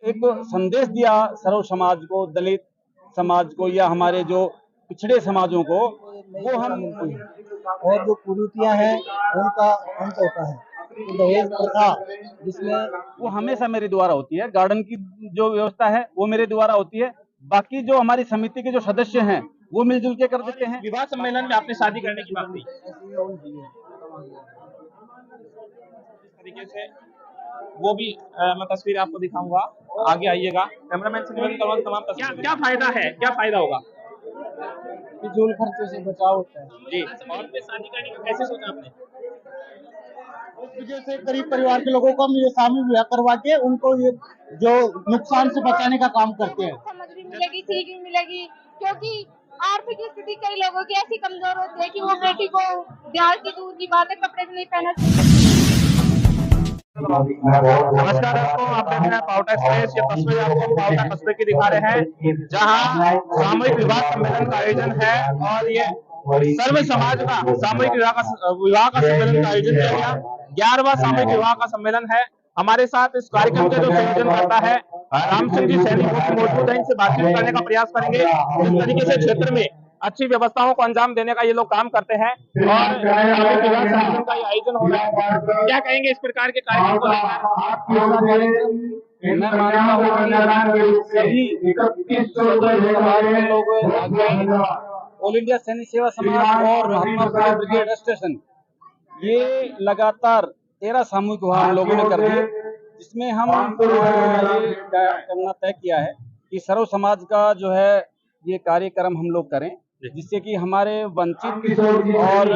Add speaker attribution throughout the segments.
Speaker 1: एक संदेश दिया सर्व समाज को, दलित समाज को या हमारे जो पिछड़े समाजों को, वो हम
Speaker 2: और जो कुरीतियां हैं उनका अंत होता है। तो दहेज प्रथा जिसमें
Speaker 1: वो हमेशा मेरे द्वारा होती है। गार्डन की जो व्यवस्था है वो मेरे द्वारा होती है। बाकी जो हमारी समिति के जो सदस्य हैं वो मिलजुल के कर देते हैं।
Speaker 3: विवाह सम्मेलन में आपने शादी करने की बात की, इस तरीके से वो भी मैं तस्वीर आपको दिखाऊंगा। आगे आइएगा, कैमरामैन से निवेदन करूंगा तमाम तस्वीर। क्या फायदा है, क्या फायदा होगा?
Speaker 2: फिजूल खर्चे से बचाव होता है।
Speaker 3: जी, और पे शादी करने का कैसे सोचा आपने?
Speaker 2: जैसे गरीब परिवार के लोगों को हम ये शामिल विवाह करवा के उनको ये जो नुकसान से बचाने का काम करते हैं।
Speaker 4: समझ भी मिलेगी, सीख भी मिलेगी, क्योंकि आर्थिक स्थिति कई लोगों की ऐसी कमजोर होती है कि वो बेटी को ब्याह की दूर की बात है, कपड़े भी नहीं पहना सकते।
Speaker 3: नमस्कार दोस्तों, आप देख रहे हैं पाउटा एक्सप्रेस। ये तस्वीर आपको पाउटा कस्बे की दिखा रहे हैं, जहां सामूहिक विवाह सम्मेलन का आयोजन है और ये सर्व समाज का सामूहिक विवाह का सम्मेलन का आयोजन किया गया। 11वां सामूहिक विवाह का सम्मेलन है। हमारे साथ इस कार्यक्रम का जो संयोजन करता है राम सिंह जी सैनी मौजूद है, इनसे बातचीत करने का प्रयास करेंगे। जिस तरीके से क्षेत्र में अच्छी व्यवस्थाओं को अंजाम देने का ये लोग काम करते हैं और सामूहिक विवाह सम्मेलन का ये आयोजन हो रहा है, क्या कहेंगे इस प्रकार के कार्यक्रम को लेकर?
Speaker 1: मैं मानता हूँ कि सभी लोग ऑल इंडिया सैनिक सेवा समाज और महात्मा फुले ब्रिगेड स्टेशन ये लगातार 13 सामूहिक विवाह हम लोगों ने कर दिए, जिसमें हम ये करना तय किया है कि सर्व समाज का जो है ये कार्यक्रम हम लोग करें, जिससे कि हमारे वंचित और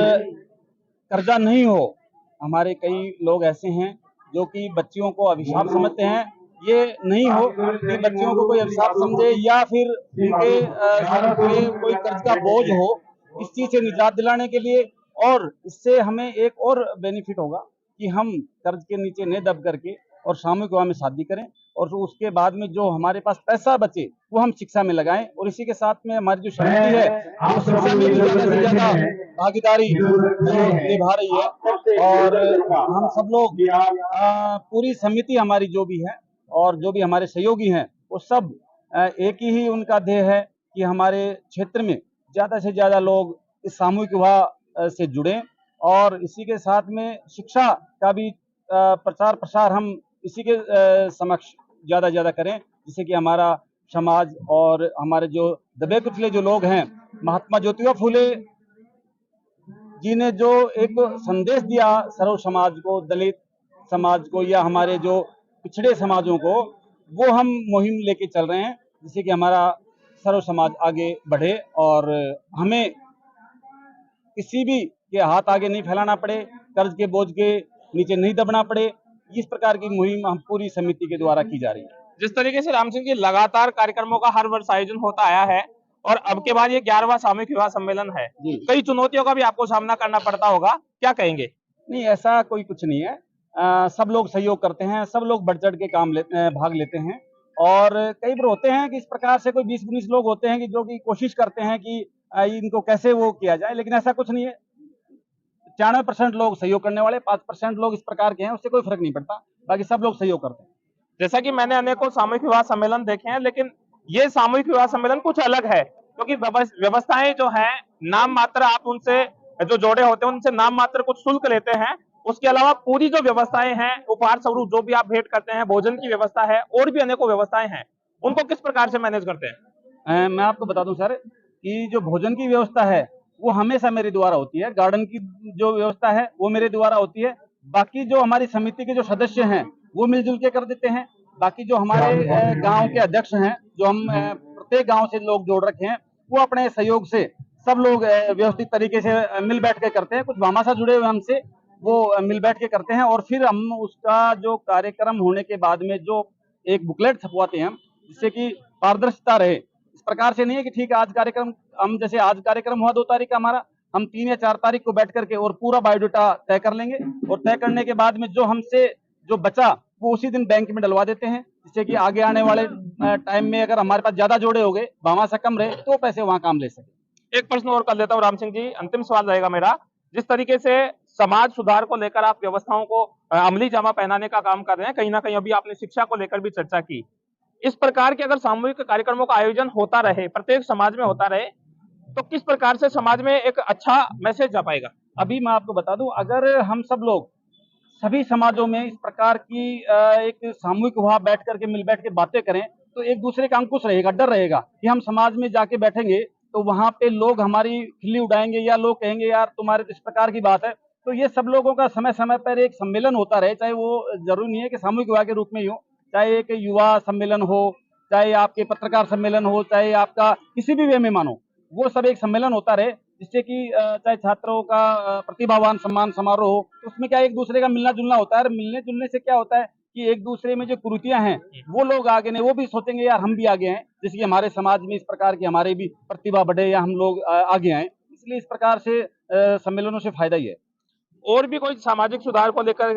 Speaker 1: कर्जा नहीं हो। हमारे कई लोग ऐसे हैं जो कि बच्चियों को अभिशाप समझते हैं, ये नहीं हो कि बच्चियों को कोई अभिशाप समझे या फिर उनके सर पे कोई कर्ज का बोझ हो। इस चीज से निजात दिलाने के लिए और इससे हमें एक और बेनिफिट होगा कि हम कर्ज के नीचे न दब करके और सामूहिक विवाह में शादी करें और उसके बाद में जो हमारे पास पैसा बचे वो हम शिक्षा में लगाएं। और इसी के साथ में हमारी जो समिति है वो शिक्षा में भी ज्यादा से ज्यादा भागीदारी निभा रही है और हम सब लोग पूरी समिति हमारी जो भी है और जो भी हमारे सहयोगी हैं वो सब एक ही उनका ध्येय है कि हमारे क्षेत्र में ज्यादा से ज्यादा लोग इस सामूहिक विवाह से जुड़ें और इसी के साथ में शिक्षा का भी प्रचार प्रसार हम इसी के समक्ष ज्यादा करें, जिससे कि हमारा समाज और हमारे जो दबे कुचले जो लोग हैं, महात्मा ज्योतिबा फुले जी ने जो एक संदेश दिया सर्व समाज को, दलित समाज को या हमारे जो पिछड़े समाजों को, वो हम मुहिम लेके चल रहे हैं, जिससे कि हमारा सर्व समाज आगे बढ़े और हमें किसी भी के हाथ आगे नहीं फैलाना पड़े, कर्ज के बोझ के नीचे नहीं दबना पड़े। इस प्रकार की मुहिम हम पूरी समिति के द्वारा की जा रही है।
Speaker 3: जिस तरीके से राम सिंह जी लगातार कार्यक्रमों का हर वर्ष आयोजन होता आया है और अब के बाद ये 11वां सामूहिक विवाह सम्मेलन है, कई चुनौतियों का भी आपको सामना करना पड़ता होगा, क्या कहेंगे?
Speaker 1: नहीं, ऐसा कोई कुछ नहीं है। सब लोग सहयोग करते हैं, सब लोग बढ़ चढ़ के भाग लेते हैं और कई बार होते हैं कि इस प्रकार से कोई 20-19 लोग होते हैं कि जो कि कोशिश करते हैं कि इनको कैसे वो किया जाए, लेकिन ऐसा कुछ नहीं है। 94% लोग सहयोग करने वाले, 5% लोग इस प्रकार के हैं, उससे कोई फर्क नहीं पड़ता, बाकी सब लोग सहयोग करते हैं।
Speaker 3: जैसा कि मैंने अनेकों सामूहिक विवाह सम्मेलन देखे हैं, लेकिन ये सामूहिक विवाह सम्मेलन कुछ अलग है, क्योंकि व्यवस्थाएं जो है नाम मात्र, आप उनसे जो जोड़े होते हैं उनसे नाम मात्र कुछ शुल्क लेते हैं। उसके अलावा पूरी जो व्यवस्थाएं हैं, उपहार स्वरूप जो भी आप भेंट करते हैं, भोजन की व्यवस्था है और भी अनेकों व्यवस्थाएं हैं, उनको किस प्रकार से मैनेज करते हैं?
Speaker 1: मैं आपको बता दूं सर कि जो भोजन की व्यवस्था है वो हमेशा मेरे द्वारा होती है। गार्डन की जो व्यवस्था है वो मेरे द्वारा होती है। बाकी जो हमारी समिति के जो सदस्य हैं वो मिलजुल के कर देते हैं। बाकी जो हमारे गांव के अध्यक्ष हैं, जो हम प्रत्येक गांव से लोग जोड़ रखे हैं, वो अपने सहयोग से सब लोग व्यवस्थित तरीके से मिल बैठ के करते हैं। कुछ भामाशाह जुड़े हुए हमसे, वो मिल बैठ के करते हैं और फिर हम उसका जो कार्यक्रम होने के बाद में जो एक बुकलेट छपवाते हैं जिससे कि पारदर्शिता रहे। इस प्रकार से नहीं है कि ठीक है आज कार्यक्रम, हम जैसे आज कार्यक्रम हुआ 2 तारीख का हमारा, हम 3 या 4 तारीख को बैठ करके और पूरा बायोडाटा तय कर लेंगे और तय करने के बाद में जो हमसे जो बचा वो उसी दिन बैंक में डलवा देते हैं, जिससे कि आगे आने वाले टाइम में अगर हमारे पास ज्यादा जोड़े हो गए, भामाशाह कम रहे, तो पैसे वहां काम ले सके।
Speaker 3: एक प्रश्न और कर लेता हूँ राम सिंह जी, अंतिम सवाल रहेगा मेरा। जिस तरीके से समाज सुधार को लेकर आप व्यवस्थाओं को अमली जामा पहनाने का काम कर रहे हैं, कहीं ना कहीं अभी आपने शिक्षा को लेकर भी चर्चा की, इस प्रकार के अगर सामूहिक कार्यक्रमों का आयोजन होता रहे, प्रत्येक समाज में होता रहे, तो किस प्रकार से समाज में एक अच्छा मैसेज जा पाएगा?
Speaker 1: अभी मैं आपको बता दूं, अगर हम सब लोग सभी समाजों में इस प्रकार की एक सामूहिक वहां बैठ करके मिल बैठ के बातें करें, तो एक दूसरे का अंकुश रहेगा, डर रहेगा कि हम समाज में जाके बैठेंगे तो वहां पे लोग हमारी खिल्ली उड़ाएंगे या लोग कहेंगे यार तुम्हारे तो इस प्रकार की बात है। तो ये सब लोगों का समय समय पर एक सम्मेलन होता रहे, चाहे वो जरूरी नहीं है कि सामूहिक विवाह के रूप में ही हो, चाहे एक युवा सम्मेलन हो, चाहे आपके पत्रकार सम्मेलन हो, चाहे आपका किसी भी वे में मानो, वो सब एक सम्मेलन होता रहे, जिससे कि चाहे छात्रों का प्रतिभावान सम्मान समारोह हो, तो उसमें क्या एक दूसरे का मिलना जुलना होता है। और मिलने जुलने से क्या होता है कि एक दूसरे में जो कुरीतियां हैं वो लोग आगे नहीं, वो भी सोचेंगे यार हम भी आगे हैं, जैसे कि हमारे समाज में इस प्रकार की हमारे भी प्रतिभा बढ़े या हम लोग आगे आए। इसलिए इस प्रकार से सम्मेलनों से फायदा ही है।
Speaker 3: और भी कोई सामाजिक सुधार को लेकर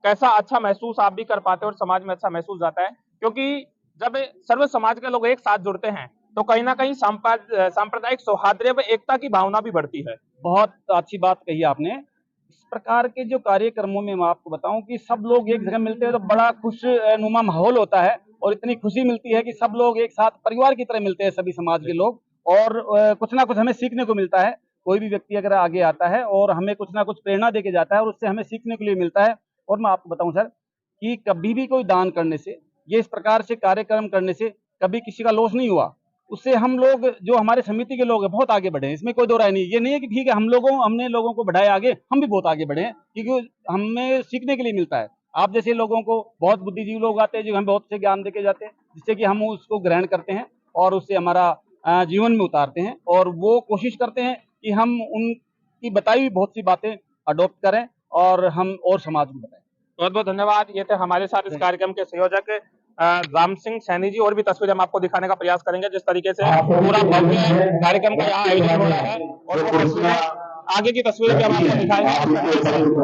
Speaker 3: कैसा अच्छा महसूस आप भी कर पाते हो और समाज में अच्छा महसूस जाता है? क्योंकि जब सर्व समाज के लोग एक साथ जुड़ते हैं तो कहीं ना कहीं सांप्रदायिक सौहार्द व एकता की भावना भी बढ़ती है।
Speaker 1: बहुत अच्छी बात कही आपने। इस प्रकार के जो कार्यक्रमों में मैं आपको बताऊं कि सब लोग एक जगह मिलते हैं तो बड़ा खुश नुमा माहौल होता है और इतनी खुशी मिलती है कि सब लोग एक साथ परिवार की तरह मिलते हैं, सभी समाज के लोग। और कुछ ना कुछ हमें सीखने को मिलता है। कोई भी व्यक्ति अगर आगे आता है और हमें कुछ ना कुछ प्रेरणा देके जाता है और उससे हमें सीखने के लिए मिलता है। और मैं आपको बताऊं सर कि कभी भी कोई दान करने से, ये इस प्रकार से कार्यक्रम करने से कभी किसी का लॉस नहीं हुआ। उससे हम लोग जो हमारे समिति के लोग हैं बहुत आगे बढ़े हैं, इसमें कोई दो राय नहीं। ये नहीं है कि ठीक है हमने लोगों को बढ़ाया आगे, हम भी बहुत आगे बढ़े हैं, क्योंकि हमें सीखने के लिए मिलता है। आप जैसे लोगों को बहुत बुद्धिजीवी लोग आते हैं जो हमें बहुत से ज्ञान देके जाते हैं, जिससे कि हम उसको ग्रहण करते हैं और उससे हमारा जीवन में उतारते हैं। और वो कोशिश करते हैं कि हम उनकी बताई हुई बहुत सी बातें अडॉप्ट करें और हम और समाज को बताएं।
Speaker 3: बहुत बहुत धन्यवाद। ये थे हमारे साथ इस कार्यक्रम के संयोजक राम सिंह सैनी जी। और भी तस्वीरें हम आपको दिखाने का प्रयास करेंगे जिस तरीके से पूरा भव्य कार्यक्रम का यहाँ आयोजन हो रहा है, और वो तस्वीरें आगे की तस्वीरें भी हम आपको दिखाएंगे।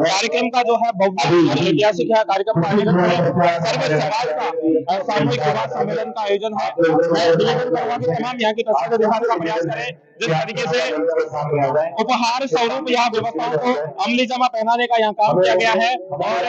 Speaker 3: कार्यक्रम का जो है भव्य ऐतिहासिक है कार्यक्रम का आयोजन है, सर्व समाज का सामूहिक विवाह सम्मेलन का आयोजन है। मैं निवेदन करूंगा कि तमाम यहाँ की तस्वीरें दिखाने का प्रयास करें जिस तरीके से उपहार स्वरूप यहाँ व्यवस्थाओं को अमली जमा पहनाने का यहाँ काम किया गया है। और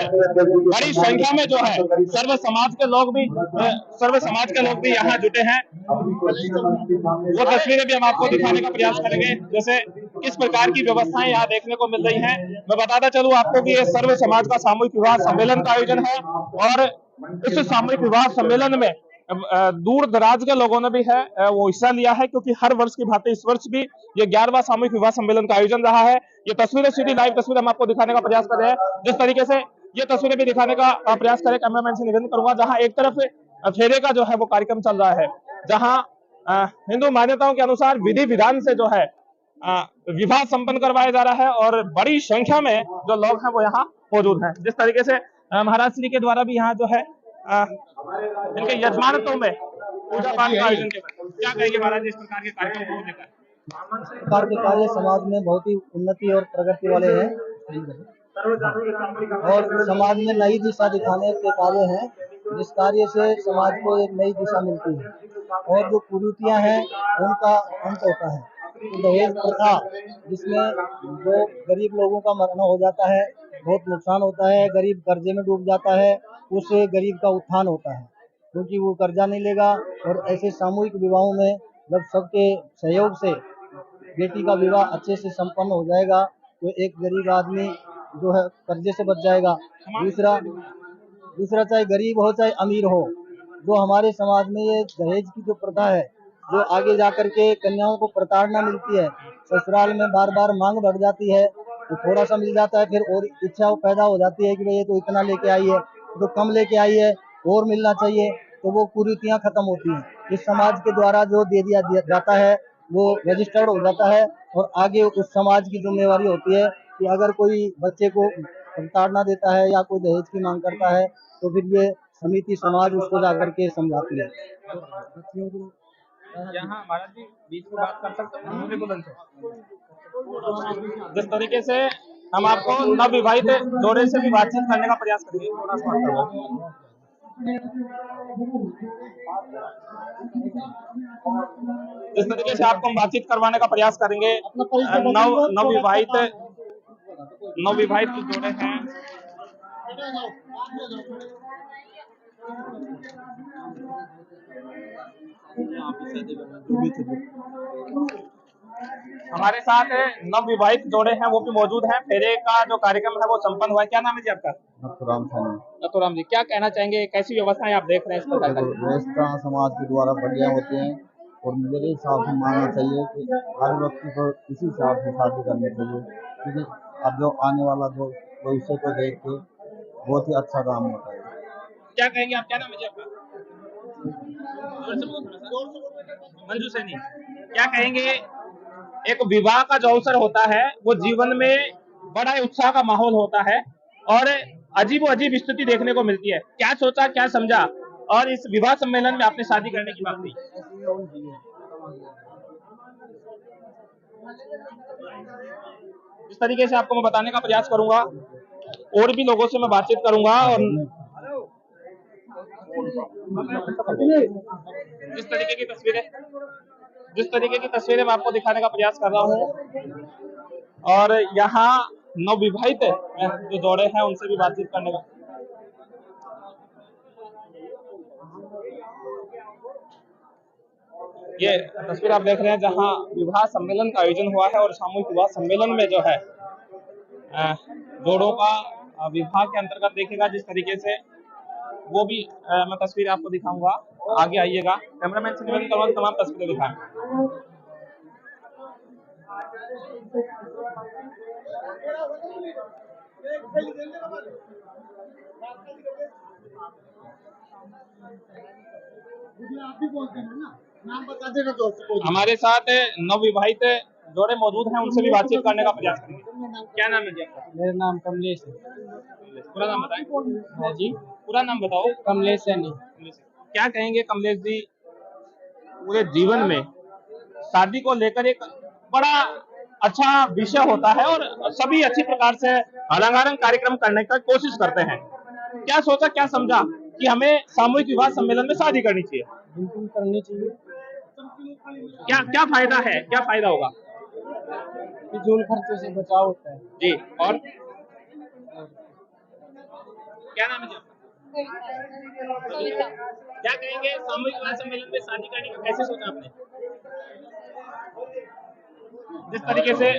Speaker 3: बड़ी संख्या में जो है सर्व समाज के लोग भी यहाँ जुटे हैं। वो तस्वीरें भी हम आपको दिखाने का प्रयास करेंगे जैसे किस प्रकार की व्यवस्थाएं यहाँ देखने को मिल रही हैं। मैं बताता चलूं आपको कि ये सर्व समाज का सामूहिक विवाह सम्मेलन का आयोजन है, और इस सामूहिक विवाह सम्मेलन में दूर दराज के लोगों ने भी है वो हिस्सा लिया है, क्योंकि हर वर्ष की भांति इस वर्ष भी ये 11वां सामूहिक विवाह सम्मेलन का आयोजन रहा है। ये तस्वीरें सीधी लाइव तस्वीर हम आपको दिखाने का प्रयास कर रहे हैं, जिस तरीके से ये तस्वीरें भी दिखाने का प्रयास करें। कैमरामैन से निवेदन करूंगा, जहां एक तरफ फेरे का जो है वो कार्यक्रम चल रहा है, जहां हिंदू मान्यताओं के अनुसार विधि विधान से जो है विवाह संपन्न करवाया जा रहा है, और बड़ी संख्या में जो लोग हैं वो यहाँ मौजूद हैं। जिस तरीके से महाराज श्री के द्वारा भी यहाँ जो है इनके यजमानत्व में पूजा पाठ का आयोजन किया। क्या कहेंगे महाराज इस प्रकार के कार्यक्रम को लेकर?
Speaker 2: प्रकार के कार्य समाज में बहुत ही उन्नति और प्रगति वाले हैं, और समाज में नई दिशा दिखाने के कार्य हैं, जिस कार्य से समाज को एक नई दिशा मिलती है और जो कुरीतियां हैं उनका अंत होता है। तो दहेज प्रथा, जिसमें जो गरीब लोगों का मरना हो जाता है, बहुत नुकसान होता है, गरीब कर्जे में डूब जाता है, उससे गरीब का उत्थान होता है, क्योंकि वो कर्जा नहीं लेगा। और ऐसे सामूहिक विवाहों में जब सबके सहयोग से बेटी का विवाह अच्छे से संपन्न हो जाएगा तो एक गरीब आदमी जो है कर्जे से बच जाएगा। दूसरा चाहे गरीब हो चाहे अमीर हो, जो हमारे समाज में ये दहेज की जो प्रथा है, जो आगे जाकर के कन्याओं को प्रताड़ना मिलती है, ससुराल में बार बार मांग बढ़ जाती है, तो थोड़ा सा मिल जाता है, फिर और इच्छा पैदा हो जाती है कि भाई ये तो इतना लेके आई है, तो कम लेके आई है, और मिलना चाहिए, तो वो कुरीतियां खत्म होती हैं। इस समाज के द्वारा जो दे दिया जाता है वो रजिस्टर्ड हो जाता है, और आगे उस समाज की जिम्मेवारी होती है कि अगर कोई बच्चे को प्रताड़ना देता है या कोई दहेज की मांग करता है तो फिर ये समिति समाज उसको जाकर के समझाती है।
Speaker 3: यहाँ महाराज जी बीच में बात कर सकते हैं? जिस तरीके से हम आपको नवविवाहित जोड़े से भी बातचीत करने का प्रयास करेंगे, थोड़ा सा जिस तरीके से आपको हम बातचीत करवाने का प्रयास करेंगे। नवविवाहित जोड़े हैं, हमारे साथ नव विवाहित जोड़े हैं, वो भी मौजूद हैं। फेरे का जो कार्यक्रम है वो संपन्न हुआ है। क्या नाम है जी आपका?
Speaker 2: नथुराम सानी।
Speaker 3: नथुराम जी, क्या कहना चाहेंगे, कैसी व्यवस्थाएं आप देख रहे हैं इस पर?
Speaker 2: व्यवस्था समाज के द्वारा बढ़िया होती हैं और मेरे हिसाब से मानना चाहिए कि हर व्यक्ति को इसी हिसाब से शादी करनी चाहिए, क्योंकि अब जो आने वाला जो भविष्य को देख के बहुत ही अच्छा काम होता है।
Speaker 3: क्या कहेंगे आप? क्या नाम है जी आपका? जोर से बोलो थोड़ा सा। मंजू सैनी, क्या कहेंगे? एक विवाह का जो अवसर होता है वो जीवन में बड़ा उत्साह का माहौल होता है और अजीब अजीब स्थिति देखने को मिलती है। क्या सोचा, क्या समझा और इस विवाह सम्मेलन में आपने शादी करने की बात की? इस तरीके से आपको मैं बताने का प्रयास करूंगा, और भी लोगों से मैं बातचीत करूंगा और जिस तरीके की तस्वीरें मैं आपको दिखाने का प्रयास कर रहा हूँ और यहाँ नवविवाहित जो जोड़े हैं उनसे भी बातचीत करने का। ये तस्वीर आप देख रहे हैं जहाँ विवाह सम्मेलन का आयोजन हुआ है और सामूहिक विवाह सम्मेलन में जो है जोड़ों का विवाह के अंतर्गत देखेगा जिस तरीके से, वो भी मैं तस्वीर आपको दिखाऊंगा। आगे आइएगा, कैमरामैन से निवेदन करूंगा तमाम तस्वीरें दिखाएं। हमारे साथ नवविवाहित जोड़े मौजूद हैं, उनसे भी बातचीत करने का प्रयास करेंगे। क्या नाम है जी आपका?
Speaker 2: मेरा नाम कमलेश है।
Speaker 3: पूरा नाम बताएं
Speaker 2: जी,
Speaker 3: पूरा नाम बताओ।
Speaker 2: कमलेश सैनी।
Speaker 3: क्या कहेंगे कमलेश जी, पूरे जीवन में शादी को लेकर एक बड़ा अच्छा विषय होता है और सभी अच्छी प्रकार से रंगारंग कार्यक्रम करने का कोशिश करते हैं। क्या सोचा, क्या समझा कि हमें सामूहिक विवाह सम्मेलन में शादी करनी चाहिए?
Speaker 2: बिल्कुल करनी चाहिए।
Speaker 3: क्या क्या फायदा है, क्या फायदा होगा?
Speaker 2: फिजूल खर्चे से बचाव होता है।
Speaker 3: जी, और क्या नाम है जी आपका? क्या कहेंगे सामूहिक विवाह सम्मेलन में शादी करने का कैसे सोचा आपने? जिस तरीके से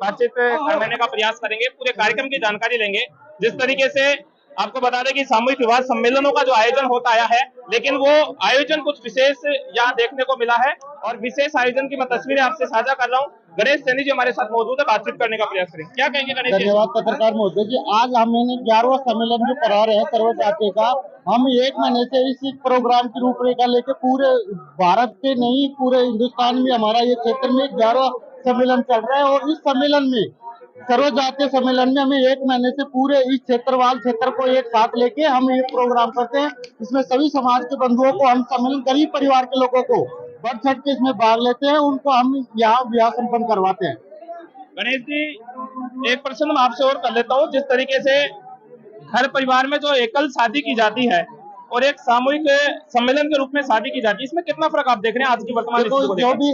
Speaker 3: बातचीत करने का प्रयास करेंगे, पूरे कार्यक्रम की जानकारी लेंगे। जिस तरीके से आपको बता दें कि सामूहिक विवाह सम्मेलनों का जो आयोजन होता आया है, लेकिन वो आयोजन कुछ विशेष यहाँ देखने को मिला है और विशेष आयोजन की मैं तस्वीरें आपसे साझा कर रहा हूँ। गणेश सैनी जी हमारे साथ मौजूद है, बातचीत करने का प्रयास करेंगे। क्या कहेंगे गणेश जी?
Speaker 2: धन्यवाद पत्रकार महोदय जी। आज हमने 11वां सम्मेलन जो करा रहे हैं सर्वजातीय का, हम 1 महीने से इस प्रोग्राम की रूपरेखा लेके पूरे भारत के नहीं पूरे हिंदुस्तान में हमारा ये क्षेत्र में 11वां सम्मेलन चल रहा है और इस सम्मेलन में सर्वजातीय सम्मेलन में हमें 1 महीने से पूरे इस क्षेत्र को एक साथ लेके हम ये प्रोग्राम करते हैं। इसमें सभी समाज के बंधुओं को हम सम्मेलन, गरीब परिवार के लोगों को बढ़ चढ़ के इसमें भाग लेते हैं, उनको हम यहाँ विवाह संपन्न करवाते हैं।
Speaker 3: गणेश जी, एक प्रश्न मैं आपसे और कर लेता हूँ। जिस तरीके से घर परिवार में जो एकल शादी की जाती है और एक सामूहिक सम्मेलन के रूप में शादी की जाती है, इसमें कितना फर्क आप देख रहे हैं आज की वर्तमान स्थिति को
Speaker 2: जो भी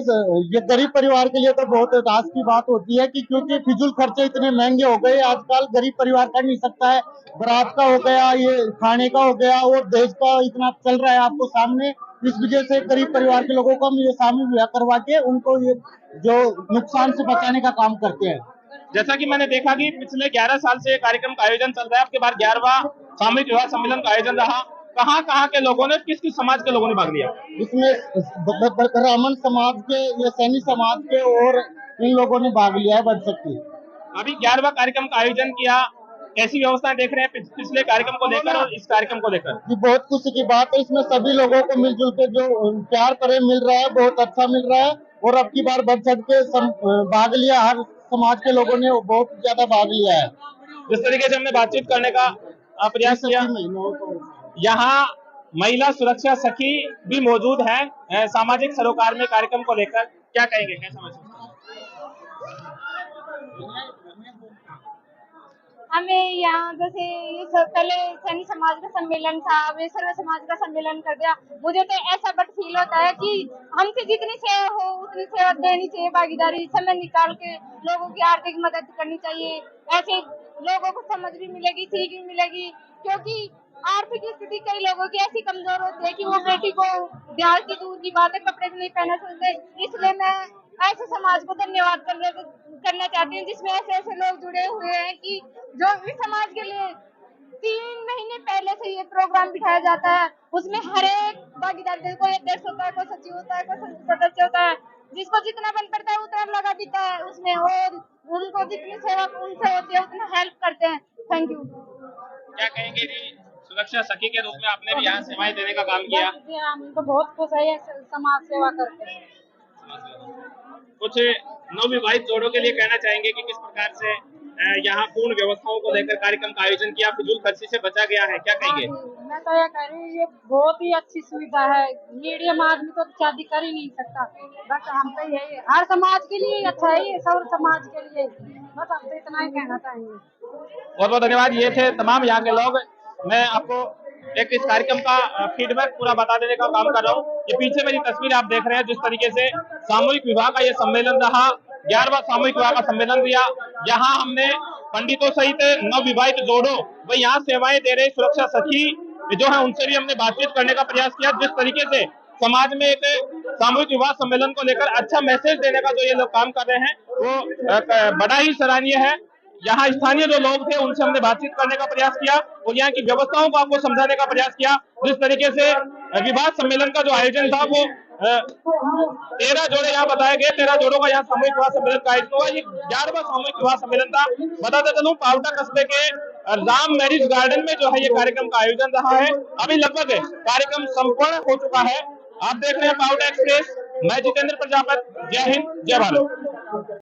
Speaker 2: ये गरीब परिवार के लिए तो बहुत रास की बात होती है कि क्योंकि फिजूल खर्चे इतने महंगे हो गए आजकल, गरीब परिवार कर नहीं सकता है। बारात का हो गया, ये खाने का हो गया और दहेज का इतना चल रहा है आपको सामने। इस वजह से गरीब परिवार के लोगों को हम ये सामूहिक विवाह करवा के उनको ये जो नुकसान से बचाने का काम करते हैं।
Speaker 3: जैसा कि मैंने देखा कि पिछले 11 साल से कार्यक्रम का आयोजन चल रहा है, आपके बाद 11वां सामूहिक विवाह सम्मेलन का आयोजन रहा। कहाँ कहाँ के लोगों ने, किस किस समाज के लोगों ने भाग लिया?
Speaker 2: इसमें ब्राह्मण समाज के, ये सैनी समाज के और इन लोगों ने भाग लिया है बढ़ सकती।
Speaker 3: अभी 11वां कार्यक्रम का आयोजन किया, कैसी व्यवस्थाएं देख रहे हैं पिछले कार्यक्रम को लेकर और इस कार्यक्रम को लेकर?
Speaker 2: जी, बहुत खुशी की बात है। इसमें सभी लोगों को मिलजुल के जो प्यार प्रेम मिल रहा है बहुत अच्छा मिल रहा है और अब की बार बढ़ चढ़ के भाग लिया, हर समाज के लोगों ने बहुत ज्यादा भाग लिया है।
Speaker 3: जिस तरीके से हमने बातचीत करने का प्रयास किया, यहाँ महिला सुरक्षा सखी भी मौजूद है सामाजिक सरोकार में कार्यक्रम को लेकर। क्या कहेंगे, कैसा महसूस?
Speaker 4: हमें यहाँ जैसे ये पहले सैनी समाज का सम्मेलन था, अब ये सर्व समाज का सम्मेलन कर दिया। मुझे तो ऐसा बट फील होता है कि हमसे जितनी सेवा हो उतनी सेवा देनी चाहिए, भागीदारी समय निकाल के लोगों की आर्थिक मदद करनी चाहिए। ऐसे लोगों को समझ भी मिलेगी, सीख भी मिलेगी, क्योंकि आर्थिक स्थिति कई लोगों की ऐसी कमजोर होती है कि वो बेटी को ब्याह की दूर की बात है, कपड़े भी नहीं पहना सकते। इसलिए मैं ऐसे समाज को धन्यवाद करना चाहती हूँ जिसमें ऐसे ऐसे लोग जुड़े हुए हैं कि जो इस समाज के लिए 3 महीने पहले से ये प्रोग्राम बिठाया जाता है। उसमें हर एक भागीदार, कोई अध्यक्ष होता है, कोई सचिव होता है, कोई सदस्य होता है, जिसको जितना बन पड़ता है उतना लगा देता है उसमें, और उनको जितनी सेवा उनसे होती है उतना हेल्प करते हैं। Thank you.
Speaker 3: क्या कहेंगे जी, सुरक्षा सखी के रूप में आपने भी यहाँ सेवाएं देने का काम किया?
Speaker 4: जी हाँ, हम तो बहुत खुश है ये समाज सेवा करके।
Speaker 3: कुछ नवविवाहित जोड़ों के लिए कहना चाहेंगे कि किस प्रकार से यहाँ पूर्ण व्यवस्थाओं को लेकर कार्यक्रम का आयोजन किया, फिजूल खर्ची से बचा गया है, क्या कहेंगे?
Speaker 4: मैं तो ये कह रही हूँ, ये बहुत ही अच्छी सुविधा है। मीडियम आदमी तो शादी कर ही नहीं सकता, बस हम तो यही हर समाज के लिए अच्छा है, ये सब समाज के लिए, बस हम तो इतना ही कहना चाहेंगे।
Speaker 3: बहुत बहुत धन्यवाद। ये थे तमाम यहाँ के लोग। मैं आपको एक इस कार्यक्रम का फीडबैक पूरा बता देने का काम कर रहा हूँ। ये पीछे मेरी तस्वीर आप देख रहे हैं, जिस तरीके से सामूहिक विवाह का ये सम्मेलन रहा, 11वां सामूहिक विवाह का सम्मेलन दिया। यहाँ हमने पंडितों सहित नवविवाहित जोड़ों व यहाँ सेवाएं दे रहे सुरक्षा सखी जो है उनसे भी हमने बातचीत करने का प्रयास किया। जिस तरीके से समाज में एक सामूहिक विवाह सम्मेलन को लेकर अच्छा मैसेज देने का जो ये लोग काम कर रहे हैं वो बड़ा ही सराहनीय है। यहाँ स्थानीय जो लोग थे उनसे हमने बातचीत करने का प्रयास किया और यहाँ की व्यवस्थाओं को आपको समझाने का प्रयास किया। जिस तरीके से विवाह सम्मेलन का जो आयोजन था वो 13 जोड़े यहाँ बताए गए, 13 जोड़ों का यहाँ सामूहिक विवाह सम्मेलन का आयोजन हुआ। ये 11वां सामूहिक विवाह सम्मेलन था। बताते चलूं, पावटा कस्बे के राम मैरिज गार्डन में जो है ये कार्यक्रम का आयोजन रहा है। अभी लगभग कार्यक्रम संपन्न हो चुका है। आप देख रहे हैं पावटा एक्सप्रेस, मैं जितेंद्र प्रजापत। जय हिंद, जय भारत।